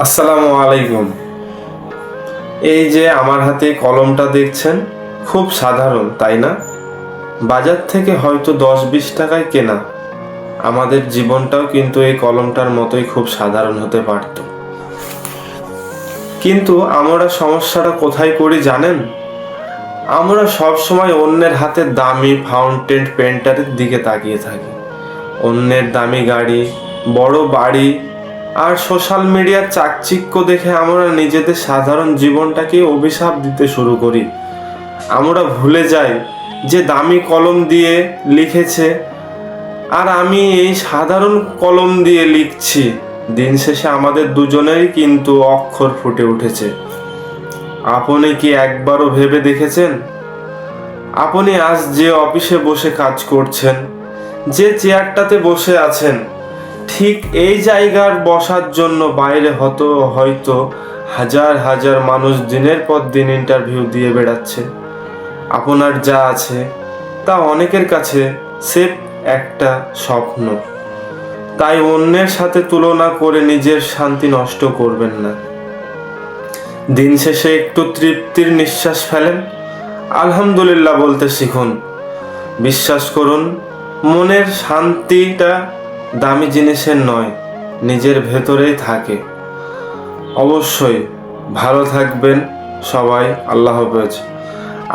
আসসালামু আলাইকুম। এই যে আমার হাতে কলমটা দেখছেন, খুব সাধারণ তাই না? বাজার থেকে হয়তো 10-20 টাকায় কেনা। আমাদের জীবনটাও কিন্তু এই কলমটার মতোই খুব সাধারণ হতে পারত। কিন্তু আমরা সমস্যাটা কোথায় করি জানেন? আমরা সব সময় অন্যের হাতে দামি ফাউন্টেন পেন্টারের দিকে তাকিয়ে থাকি। অন্যের দামি গাড়ি, বড় বাড়ি আর সোশ্যাল মিডিয়ার চাকচিক্য দেখে আমরা নিজেদের সাধারণ জীবনটাকে অভিশাপ দিতে শুরু করি। আমরা ভুলে যাই যে দামি কলম দিয়ে লিখেছে আর আমি এই সাধারণ কলম দিয়ে লিখছি। দিন শেষে আমাদের দুজনেরই কিন্তু অক্ষর ফুটে উঠেছে। আপনি কি একবারও ভেবে দেখেছেন, আপনি আজ যে অফিসে বসে কাজ করছেন, যে চেয়ারটাতে বসে আছেন, ঠিক এই জায়গার বসার জন্য বাইরে হয়তো হাজার হাজার মানুষ দিনের পর দিন ইন্টারভিউ দিয়ে বেড়াচ্ছে। আপনার যা আছে তা অনেকের কাছে সেফ একটা স্বপ্ন। তাই অন্যের সাথে তুলনা করে নিজের শান্তি নষ্ট করবেন না। দিন শেষে একটু তৃপ্তির নিঃশ্বাস ফেলেন, আলহামদুলিল্লাহ বলতে শিখুন। বিশ্বাস করুন, মনের শান্তিটা দামি জিনিসের নয়, নিজের ভেতরেই থাকে। অবশ্যই ভালো থাকবেন সবাই। আল্লাহ হাফেজ।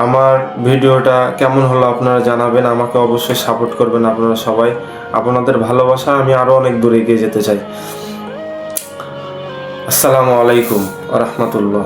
আমার ভিডিওটা কেমন হলো আপনারা জানাবেন, আমাকে অবশ্যই সাপোর্ট করবেন আপনারা সবাই। আপনাদের ভালোবাসা আমি আরও অনেক দূরে এগিয়ে যেতে চাই। আসসালামু আলাইকুম ওয়া রাহমাতুল্লাহ।